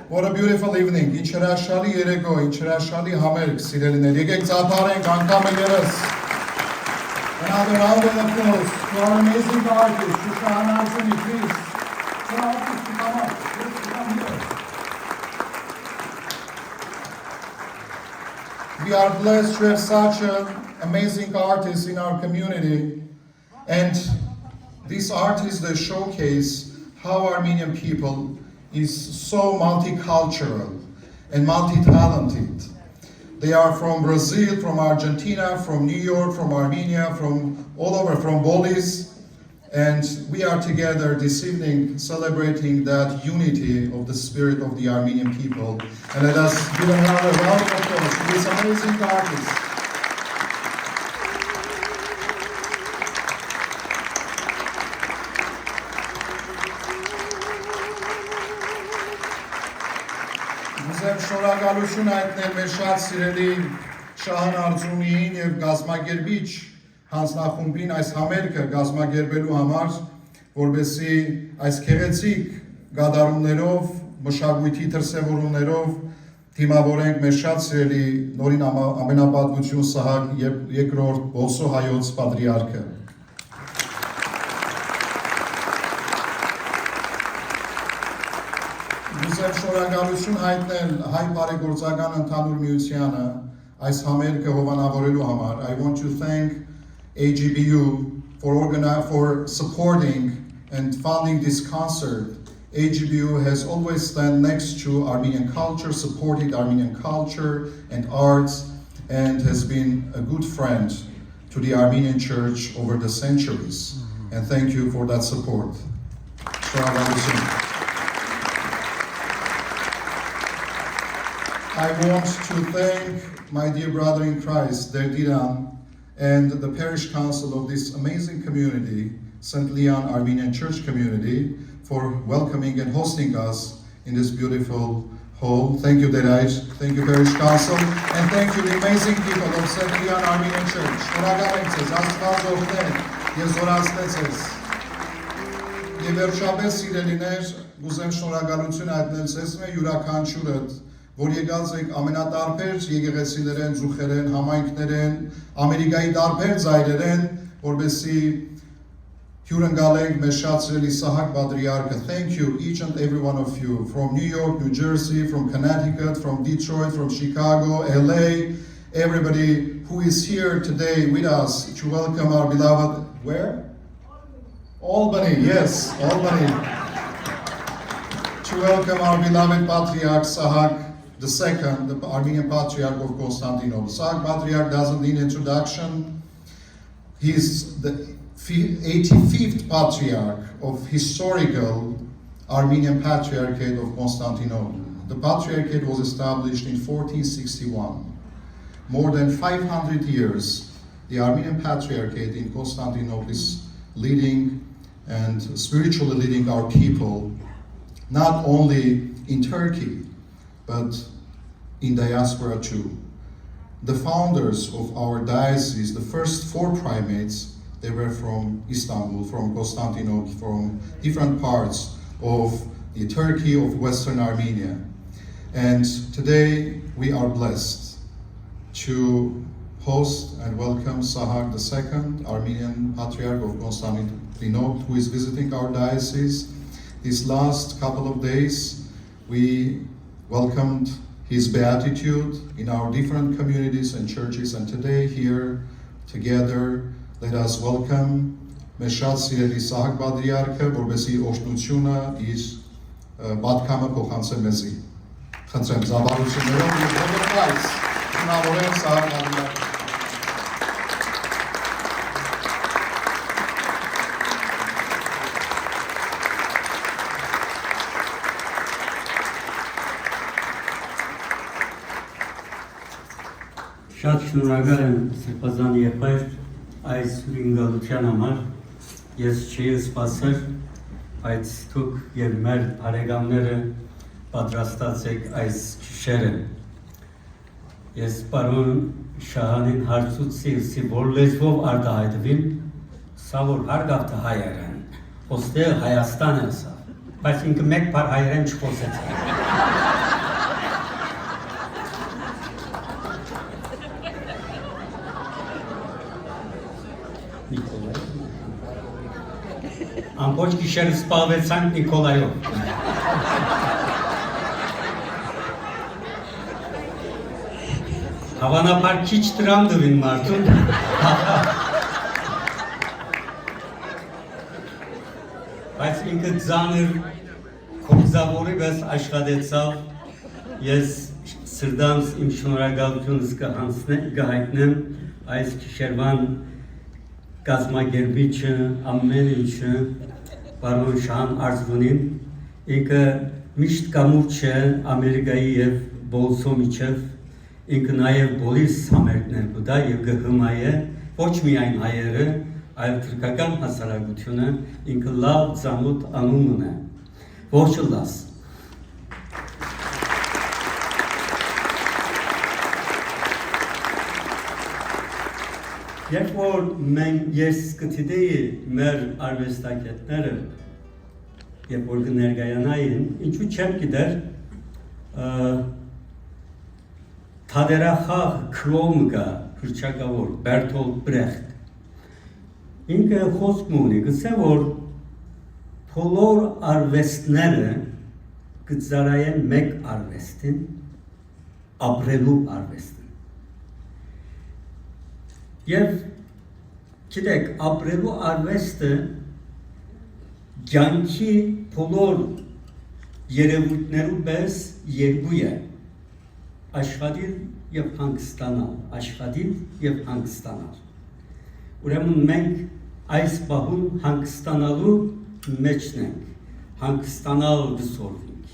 What a beautiful evening. Ինչ հրաշալի երեկո, ինչ հրաշալի համերգ, սիրելիներ։ Եկեք ծափարենք անգամ ևս. Another round of applause to our amazing artists, to Shahan Arzumi, please. To our artists to come up. Please come here. We are blessed to have such amazing artists in our community. And these artists, they showcase how Armenian people is so multicultural and multi-talented. They are from Brazil, from Argentina, from New York, from Armenia, from all over, from Belize. And we are together this evening celebrating that unity of the spirit of the Armenian people. And let us give another round of applause to these amazing artists. Շնորհակալություն հայտնել մեր շատ սիրելի Շահան Արձումիին եւ գազམ་ակերպիչ հանձնախումբին այս համերգը գազམ་ակերպելու համար, որովհետեւ այս քեղեցիկ գադարումներով, մշակույթի դրսևորումներով դիմավորենք մեր շատ սիրելի նորին ամենապատվություն Սահակ երկրորդ Բոսո հայոց պատրիարքը։ Շնորհակալություն հայտնել հայ բարեգործական ընդհանուր միությանը այս համերգը հովանավորելու համար. I want to thank AGBU for supporting and funding this concert. AGBU has always stand next to Armenian culture, supported Armenian culture and arts, and has been a good friend to the Armenian church over the centuries. And thank you for that support. I want to thank my dear brother in Christ, Derdiran, and the parish council of this amazing community, St. Leon Armenian Church community, for welcoming and hosting us in this beautiful hall. Thank you, Deraj. Thank you, parish council. And thank you, the amazing people of St. Leon Armenian Church. Եվ վերջապես սիրելիներ, գուզեմ շնորհակալություն հայտնել ձեզ յուրաքանչյուրդ, որ եկած եք ամենատարբեր եկեղեցիներեն, զուխերեն, համայնքներեն, Ամերիկայի տարբեր ծայրերեն, որպեսզի հյուրընկալենք մեր շատ սիրելի Սահակ Պատրիարքը. Thank you, each and every one of you, from New York, New Jersey, from Connecticut, from Detroit, from Chicago, LA, everybody who is here today with us to welcome our beloved, where? Albany, yes, Albany. To welcome our beloved Patriarch Sahak II, the Armenian Patriarch of Constantinople. Sahak Patriarch doesn't need introduction. He is the 85th Patriarch of historical Armenian Patriarchate of Constantinople. The Patriarchate was established in 1461. More than 500 years, the Armenian Patriarchate in Constantinople is leading and spiritually leading our people, not only in Turkey, but in diaspora too. The founders of our diocese, the first 4 primates, they were from Istanbul, from Constantinople, from different parts of the Turkey, of Western Armenia. And today we are blessed to host and welcome Sahak II, Armenian Patriarch of Constantinople, who is visiting our diocese. These last couple of days, we welcomed his beatitude in our different communities and churches, and today here together, let us welcome Meshat Sireli Sahak Patriarche, որպեսզի օշնությունը իր պատկամը փոխանցե մեզի։ Խնդրեմ զավարություններով եւ ողջույն շնորհավորեմ Սահակ Patriarche։ Շատ շնորհակալ եմ Սրբազան եղբայր այս հյուրընկալության համար։ Ես չէի սպասել, բայց դուք եւ մեր բարեկամները պատրաստած եք այս գիշերը։ Ես պարոն Շահանին հարցուցի, որ լեզվով արտահայտվին, սա որ հարգավտ հայերեն, ոստեղ Հայաստան է սա։ բայց ինքը մեկ բար հայերեն չխոսեց։ Նիկոլայ։ Ամբողջ գիշերը սպալվեցանք Նիկոլայով։ Հավանաբար քիչ դրամ դվին մարդուն։ Բայց ինքը ձանր կոմզավորի բես աշխատեցավ, ես սրդանց իմ շնորհակալությունս կհայտնեմ այս գիշերվան կազմակերպիչը, ամեն ինչը, պարոն Շահան Արզվունին, ինքը միշտ կամուրջ է Ամերիկայի և Բոլսո միջև, ինքը նաև բոլիս համերգներ կուտա և գհմայ է, ոչ միայն հայերը, այլ թրկական հասարակությունը, ինքը լավ ծամոտ անուն ունե, ողջը լաս։ Երբ որ ես կթիդեի մեր արվեստագետները, երբ որ կներկայանային, ինչու չեմ գիտեր թադերախաղ քրոմգա հրճակավոր Բերտոլդ Բրեխտ ինքը խոսք ունի, գսե որ բոլոր արվեստները կծարայեն մեկ արվեստին, ապրելու արվեստին։ Եվ գիտեք, ապրելու արվեստը կյանքի բոլոր երևույթներու պես երկու է, աշխատել և հանգստանալ, աշխատել և հանգստանալ։ Ուրեմն մենք այս պահում հանգստանալու մեջն ենք, հանգստանալ դսորվինք,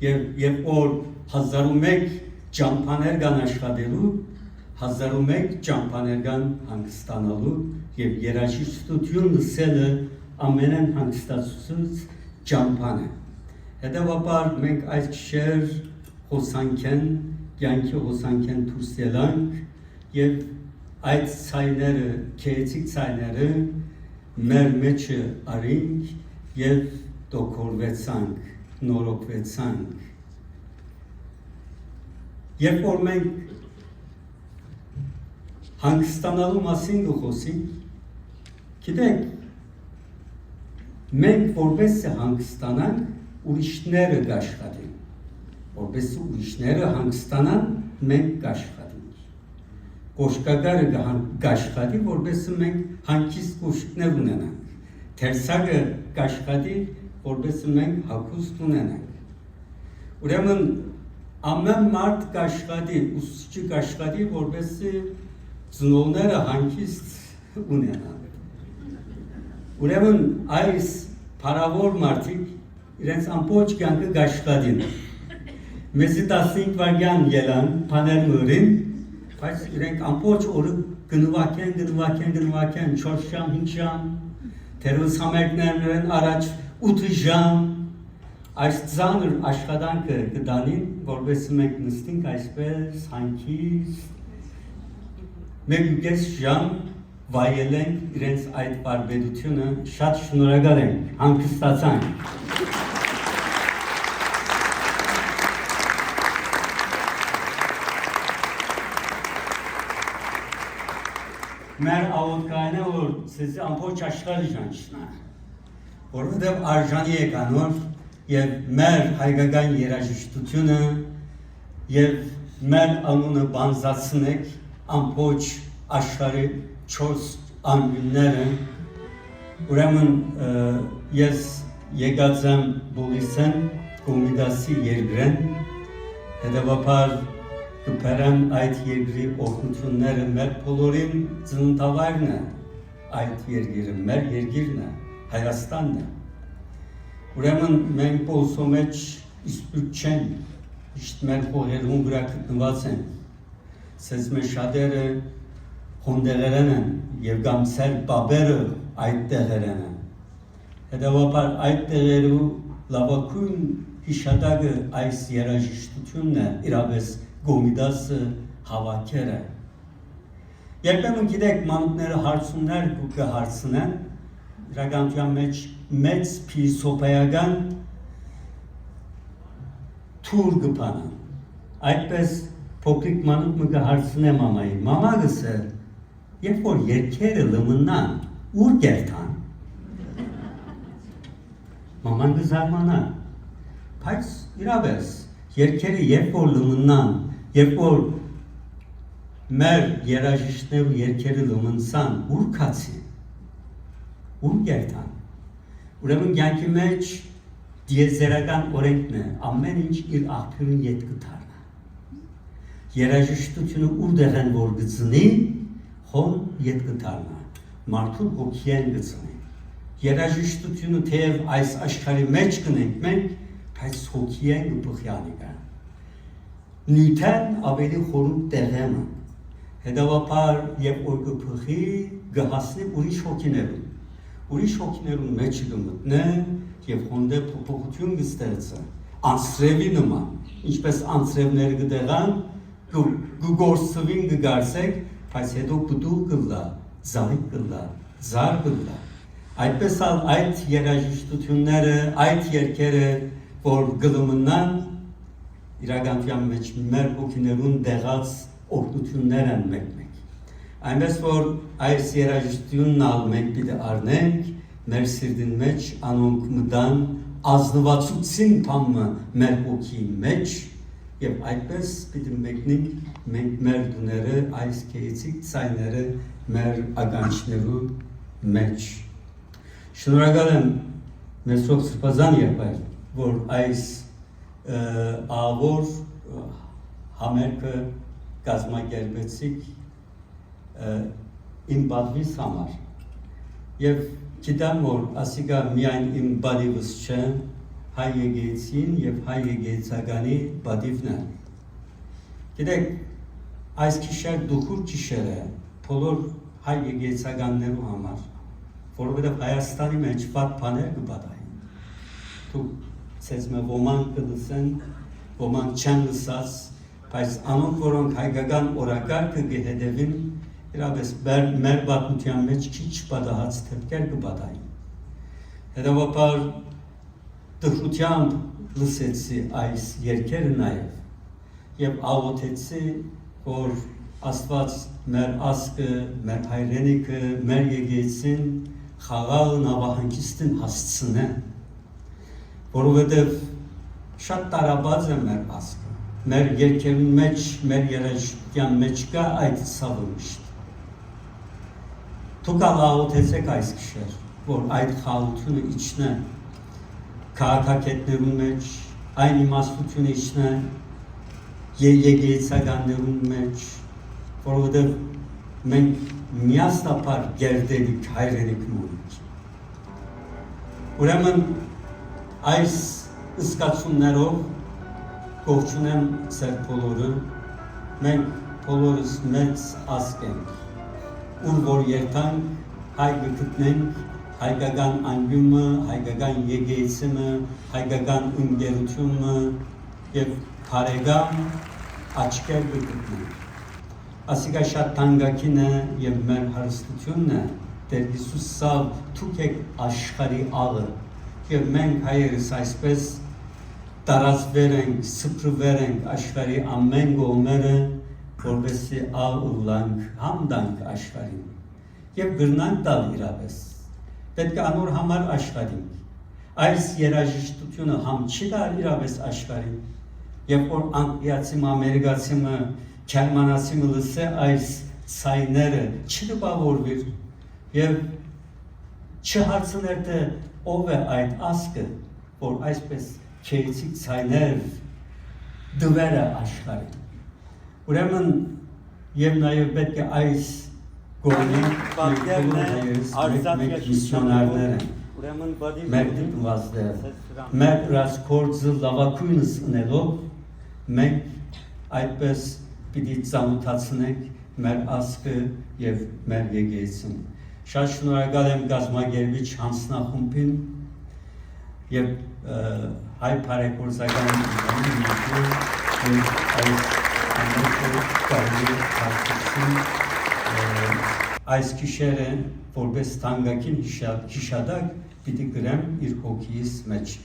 և որ 1001 ճամփաներ կան աշխատելու, 1001 ճամփաներ կան հանգստանալու և երաժշտություն լսելը ամենեն հանգստացուցիչ ճամփան է։ Հետևաբար մենք այս գիշեր հոսանքեն, կյանքի հոսանքեն դուրս ելանք և այդ ցայները, քեեցիկ ցայները մեր մեջը արինք և դոկորվեցանք, նորոգվեցանք։ Երբ որ մենք հանգստանալու մասին կխոսենք, գիտեք, մենք որպես հանգստանանք, ուրիշները կաշխատեն, որպես ուրիշները հանգստանան, մենք կաշխատենք։ Կոշկագարը կաշխատի, որպես մենք հանգիստ կոշիկներ ունենանք, թերսակը կաշխատի, որպես մենք հագուստ ունենանք։ Ուրեմն ամեն մարդ կաշխատի, ուսուցիչը կաշխատի, որպես ծնողները հանգիստ ունենան։ Ուրեմն այս փառավոր մարդիկ իրենց ամբողջ կյանքը կաշխատին։ Մեզի 15 վայրկյան ելան բաներ մորին, բայց իրենք ամբողջ օրը գնվակեն, 4 ժամ, 5 ժամ, թերուս համերգներն առաջ 8 ժամ, այս ծանր աշխատանքը կդանին, որպես մենք նստենք այսպես հանգիստ, 1.5 ժամ վայելենք իրենց այդ բարբերությունը, շատ շնորհակալ ենք, հանգստացանք։ Մեր աղոտքային է, որ սեզի ամբողջ աշխարհի ժանչնա, որովհետև արժանի է կանոր և մեր հայկական երաժշտությունը և մեր անունը բանձացնեք ամբողջ աշխարհի 4 անկյունները, ուրեմն ես եկած եմ Բոլիսեն, Կոմիդասի երկրեն, հետևաբար կբերեմ այդ երկրի օգնությունները մեր բոլորին ծննդավայրն է, այդ երկիրը, մեր երկիրն է, Հայաստանն է։ Ուրեմն մենք Բոլսո մեջ իսպյուտ չենք, իշտ մեր հողերուն վրա գտնված են, սեզ մեր շատերը հոնդեղերեն են և գամսեր բաբերը այդ տեղերեն են։ Հետևաբար այդ տեղերու լավակույն հիշատակը այս երաժշտությունն է, իրապես Կոմիդասը հավաքերը։ Երբեմն գիտեք մանուկները հարցումներ կհարցնեն, իրականության մեջ մեծ փիլիսոփայական թուր գպանան։ Այդպես փոքրիկ մանուկ մը կհարցնե մամայի, մամա գսը, երբ որ երկերը լմնան, ուր գերթան։ Մաման կզարմանա, բայց իրավես, երկերը երբ որ լմնան, երբ որ մեր երաժիշտներ ու երկերը լմնցան, ուր կացին, ուր գերթան։ Ուրեմն կյանքի մեջ դիեզերական օրենքն է, ամեն ինչ իր աղբյուրին ետ կդառնա։ Երաժշտությունը ուր են որ գծնի, հոն ետ կդառնա, մարդուն հոգիեն գծնի։ Երաժշտությունը թեև այս աշխարհի մեջ կնենք մենք, բայց հոգիեն կփխյանի կա։ Նյութեն ավելի խորում տեղեմը, հետևաբար երբ որ կփխի, կհասնի ուրիշ հոգիներուն մեջ կմտնե եւ հոնդե փոփոխություն կստեղծի, անցրևի նման, ինչպես անցրևները կդեղան, կգործվին կգարսեք, բայց հետո պտուղ կլա, զարիկ կլա, զար կլա։ Այդպես այդ երաժշտությունները, այդ երկերը, որ գլմնան, իրականության մեջ մեր հոգիներուն դեղած օգնություններ են մեկ։ Այնպես որ այս երաժշտությունն ալ մենք պիտի առնենք, մեր սիրտին մեջ անոնք մտան ազնվացուցին փամը մեր հոգի մեջ եւ այդպես պիտի մեկնենք մենք մեր դուները այս քեիցիկ ցայները մեր ականջներու մեջ։ Շնորհակալ եմ Մեսրոպ Սրբազան եղբայր, որ այս ավոր համերգը կազմակերպեցիք իմ պատվիս համար եւ գիտեմ որ ասիկա միայն իմ պատիվս չէ հայ եկեղեցին եւ հայ եկեղեցականի պատիվն է գիտեք այս քիշեր դուքուր քիշեր է բոլոր հայ եկեղեցականներու համար որովհետեւ Հայաստանի մեջ վատ բաներ կպատահեն դու ցես մը ոմանք կլսեն ոմանք չեն լսած բայց անոնք որոնք հայկական օրակարգը կհետևին իրավես մեր պատմության մեջ քիչ պատահած դեպքեր կպատահեն հետևաբար դժությամբ լսեցի այս երգերը նաև եւ աղոթեցի որ Աստված մեր ասկը մեր հայրենիքը մեր եկեղեցին խաղաղ նավահանգիստին հասցնե որովհետեւ շատ տարաբաց է մեր ասկը մեր երկերի մեջ, մեր երաժշտության մեջ կա այդ ցավը միշտ։ Դուք աղոթեցեք այս քիշեր, որ այդ խաղաղությունը իջնե քաղաքակետներուն մեջ, այն իմաստությունը իջնե եկեղեցականներուն մեջ, որովհետև մենք միասնապար գերդելիք հայրենիք ունենք։ Ուրեմն այս զգացումներով Կողջունեմ ձեր բոլորը, մենք բոլորս մեծ ազգ ենք, ուր որ երթանք, հայ գտնենք, հայկական անկյունը, հայկական եկեղեցինը, հայկական ընկերությունը եւ բարեկամ աչքեր գտնենք։ Ասիկա շատ թանկագին է եւ մեր հարստությունն է, Տեր Հիսուսը դուք եք աշխարհի աղը եւ մենք հայերս այսպես տարածվեր ենք, սփռվեր ենք աշխարհի ամեն կողմերը, որպեսզի աղ ուլանք, համդանք աշխարհին եւ գրնանք տալ իրապես։ Պետք է անոր համար աշխատենք։ Այս երաժշտությունը համ չի տալ իրապես աշխարհին։ Երբ որ անգլիացի, ամերիկացի, գերմանացի լսե այս ցայները չդպավորվիր եւ չհարցներ թե ով է այդ ասկը, որ այսպես քեիցիկ ցայներ դվերը աշխարհին։ Ուրեմն եւ նաեւ պետք է այս գոնի պատկերները միսիոներներ են։ Ուրեմն մեր դիտվածները մեր ռասկորձը լավակույնս ունելով մենք այդպես պիտի ծանոթացնենք մեր ասկը եւ մեր եկեղեցին։ Շատ շնորհակալ եմ գազագերբիչ հանձնախումբին եւ հայ բարեգործական այս քիշերը որպես թանկագին հիշադակ պիտի գրեմ իր հոգիս մեջ